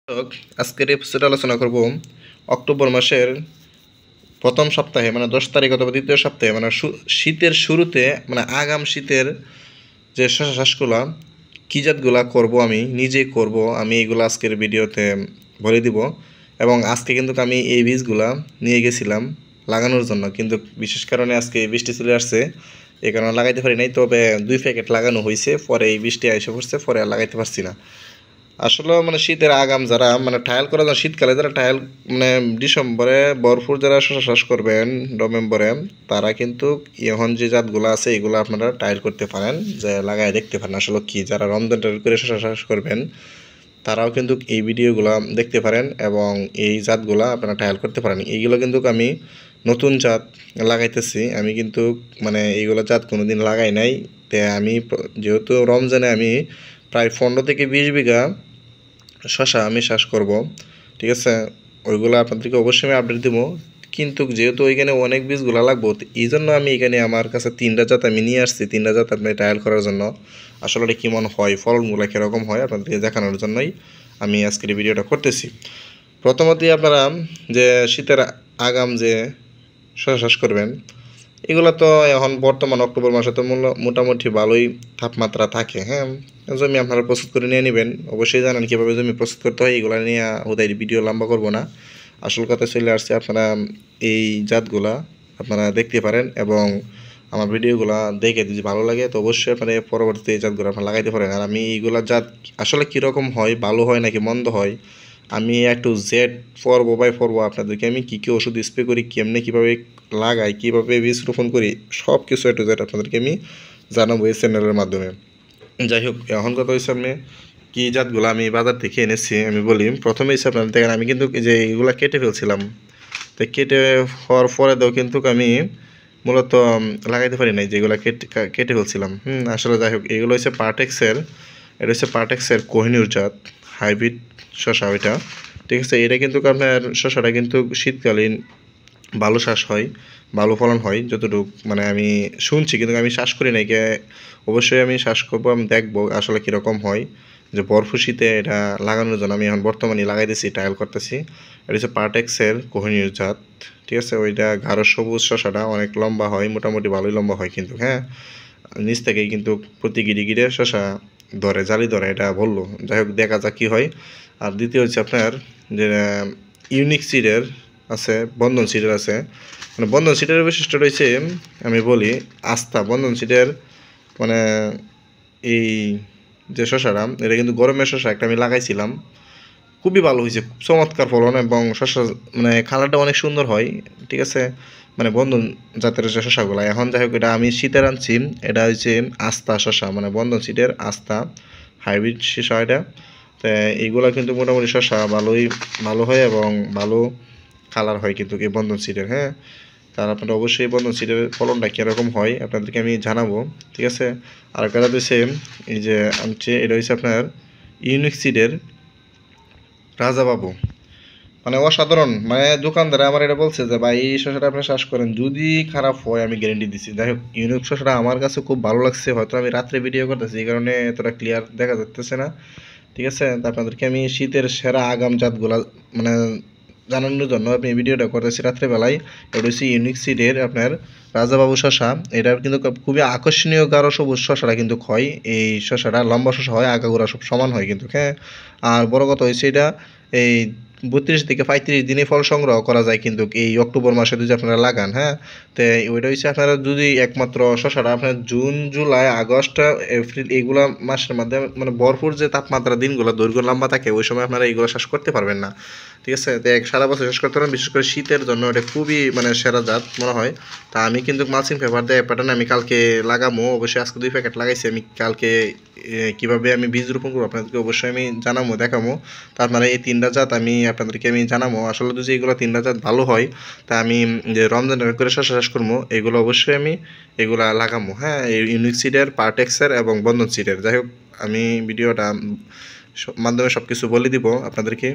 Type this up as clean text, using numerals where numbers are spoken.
দর্শক, আজকের এপিসোডে আলোচনা করব অক্টোবর মাসের প্রথম সপ্তাহে মানে 10 তারিখ অথবা দ্বিতীয় সপ্তাহে মানে শীতের শুরুতে মানে আগাম শীতের যে শশা চাষগুলা কী জাতগুলা করব আমি নিজে করব আমি এগুলো আজকের ভিডিওতে বলে দিব। এবং আজকে কিন্তু আমি এই বীজগুলা নিয়ে গেছিলাম লাগানোর জন্য, কিন্তু বিশেষ কারণে আজকে বৃষ্টি চলে আসছে, এই কারণে লাগাইতে পারি নাই। তবে 2 প্যাকেট লাগানো হয়েছে, পরে এই বৃষ্টি এসে পড়ছে, পরে আর লাগাইতে পারছি না। আসলে মানে শীতের আগাম যারা মানে ট্রায়াল করার জন্য শীতকালে যারা ট্রায়াল মানে ডিসেম্বরে ভরপুর যারা শশা চাষ করবেন নভেম্বরে, তারা কিন্তু এখন যে জাতগুলো আছে এগুলো আপনারা ট্রায়াল করতে পারেন, যে লাগায় দেখতে পারেন আসলে কি। যারা রমজান ট্রায়াল করে শশা চাষ করবেন তারাও কিন্তু এই ভিডিওগুলো দেখতে পারেন এবং এই জাতগুলো আপনারা ট্রায়াল করতে পারেন। এইগুলো কিন্তু আমি নতুন জাত লাগাইতেছি, আমি কিন্তু মানে এইগুলো জাত কোনো দিন লাগাই নাই। তাই আমি যেহেতু রমজানে আমি প্রায় 15 থেকে 20 বিঘা শশা আমি চাষ করব, ঠিক আছে। ওইগুলো আপনাদেরকে অবশ্যই আমি আপডেট দেবো, কিন্তু যেহেতু ওইখানে অনেক বীজগুলো লাগবো, এই জন্য আমি এখানে আমার কাছে 3টা জাত আমি নিয়ে আসছি, 3টা জাত আপনি ট্রায়াল করার জন্য। আসলে এটা কেমন হয়, ফলনগুলো কীরকম হয় আপনাদেরকে দেখানোর জন্যই আমি আজকের এই ভিডিওটা করতেছি। প্রথমতই আপনারা যে শীতের আগাম যে শশা চাষ করবেন, এগুলো তো এখন বর্তমান অক্টোবর মাসে তো মোটামুটি ভালোই তাপমাত্রা থাকে। হ্যাঁ, জমি আপনারা প্রস্তুত করে নিয়ে নেবেন। অবশ্যই জানেন কীভাবে জমি প্রস্তুত করতে হয়, এগুলো নিয়ে ওদের ভিডিও লম্বা করব না। আসল কথা চলে আসছে, আপনারা এই জাতগুলা আপনারা দেখতে পারেন এবং আমার ভিডিওগুলো দেখে যদি ভালো লাগে তো অবশ্যই আপনারা পরবর্তীতে এই জাতগুলো আপনারা লাগাইতে পারেন। আর আমি এইগুলা জাত আসলে কীরকম হয়, ভালো হয় নাকি মন্দ হয়, আমি একটু জেড পর্ব বাই পর্ব আপনাদেরকে আমি কী কী ওষুধ স্প্রে করি, কেমনে কীভাবে লাগাই, কীভাবে বীজ রোপণ করি, সব কিছু একটু জেড আপনাদেরকে আমি জানাবো এই চ্যানেলের মাধ্যমে। যাই হোক, এখন কথা হচ্ছে আপনি কী জাতগুলো আমি বাজার থেকে এনেছি আমি বলি। প্রথমে হচ্ছে আপনাদের দেখেন আমি কিন্তু যে এগুলো কেটে ফেলছিলাম, তো কেটে হওয়ার পরে তো কিন্তু আমি মূলত লাগাইতে পারি নাই, যেগুলো কেটে ফেলছিলাম। আসলে যাই হোক, এগুলো হচ্ছে পার্টেক্সের, এটা হচ্ছে পার্টেক্সের কোহিনুর জাত হাইব্রিড শশা ওইটা, ঠিক আছে। এটা কিন্তু আপনার শশাটা কিন্তু শীতকালীন ভালো চাষ হয়, ভালো ফলন হয় যতটুকু মানে আমি শুনছি, কিন্তু আমি চাষ করি নাই। অবশ্যই আমি চাষ করবো, আমি দেখবো আসলে কীরকম হয়। যে বরফ শীতে এটা লাগানোর জন্য আমি এখন বর্তমানে লাগাইতেছি, ট্রায়াল করতেছি। এটা হচ্ছে পার্টেক্সের কোহিনুর জাত, ঠিক আছে। ওইটা গাঢ় সবুজ শশাটা অনেক লম্বা হয়, মোটামুটি ভালোই লম্বা হয় কিন্তু। হ্যাঁ, নিচ থেকেই কিন্তু প্রতি গিরে গিরে শশা ধরে, জালি ধরে, এটা বললো। যাই হোক, দেখা যাক কী হয়। আর দ্বিতীয় হচ্ছে আপনার যে ইউনিক সিডের আছে, বন্ধন সিডের আছে। মানে বন্ধন সিডের বৈশিষ্ট্য রয়েছে আমি বলি আস্থা। বন্ধন সিডের মানে এই যে শশাটা, এটা কিন্তু গরমের শশা একটা আমি লাগাইছিলাম, খুবই ভালো হয়েছে, চমৎকার ফলন এবং শশা মানে কালারটা অনেক সুন্দর হয়, ঠিক আছে। মানে বন্ধন জাতের যে শশাগুলো এখন, যাই হোক, এটা আমি শীতের আনছি। এটা হচ্ছে আস্থা শশা, মানে বন্ধন সিডের আস্থা হাইব্রিড শশা এটা। তো এইগুলো কিন্তু মোটামুটি শশা ভালো হয় এবং ভালো কালার হয় কিন্তু এই বন্ধন সিডের। হ্যাঁ, তার আপনারা অবশ্যই এই বন্ধন সিডের ফলনটা কীরকম হয় আপনাদেরকে আমি জানাবো, ঠিক আছে। আর একটা হচ্ছে এই যে আনছে, এটা হচ্ছে আপনার ইউনিক সিডের রাজাবাবু, মানে অসাধারণ। মানে দোকানদার আমার এটা বলছে যে ভাই এই শসাটা আপনি চাষ করেন, যদি খারাপ হয় আমি গ্যারেন্টি দিচ্ছি। যাই হোক, ইউনিক শসাটা আমার কাছে খুব ভালো লাগছে, হয়তো আমি রাত্রে ভিডিও করতেছি এই কারণে এতটা ক্লিয়ার দেখা যাচ্ছে না, ঠিক আছে। তা আপনাদেরকে আমি শীতের সেরা আগাম জাতগুলা মানে জানানোর জন্য আপনি ভিডিওটা করতেছি রাত্রেবেলায়। এটা হচ্ছে ইউনিক সিডের আপনার রাজাবাবু শশা। এটা কিন্তু খুবই আকর্ষণীয় গাঢ় সবুজ শশাটা কিন্তু হয়। এই শশাটা লম্বা শশা হয়, আগাগোড়া সব সমান হয় কিন্তু। হ্যাঁ, আর বড় কথা হয়েছে এটা এই 32 থেকে 35 দিনে ফল সংগ্রহ করা যায় কিন্তু এই অক্টোবর মাসে যদি আপনারা লাগান। হ্যাঁ, তো ওইটা হচ্ছে আপনারা যদি একমাত্র শশাটা আপনার জুন জুলাই আগস্ট এপ্রিল এইগুলা মাসের মধ্যে মানে ভরপুর যে তাপমাত্রা দিনগুলো দৈর্ঘ্য লম্বা থাকে, ওই সময় আপনারা এইগুলো চাষ করতে পারবেন না, ঠিক আছে। তো সারা বছর চাষ করতে পারেন, বিশেষ করে শীতের জন্য এটা খুবই মানে সেরা জাত মনে হয়। তা আমি কিন্তু মালচিং পেপার দিয়ে প্যাটার্ন আমি কালকে লাগাবো, অবশ্যই আজকে 2 প্যাকেট লাগাইছি আমি। কালকে কীভাবে আমি বীজ রোপণ করবো আপনাদেরকে অবশ্যই আমি জানাবো, দেখাবো। তা আপনারা এই 3টা জাত আমি আপনাদেরকে আমি জানাবো। আসলে যদি এগুলো 3টা জাত ভালো হয়, তা আমি যে রমজান করে শশা চাষ করবো, এগুলো অবশ্যই আমি এগুলা লাগাবো। হ্যাঁ, এই ইউনিক সিডের, পার্টেক্সের এবং বন্ধন সিডের। যাই হোক, আমি ভিডিওটা মাধ্যমে সব কিছু বলে দিব আপনাদেরকে।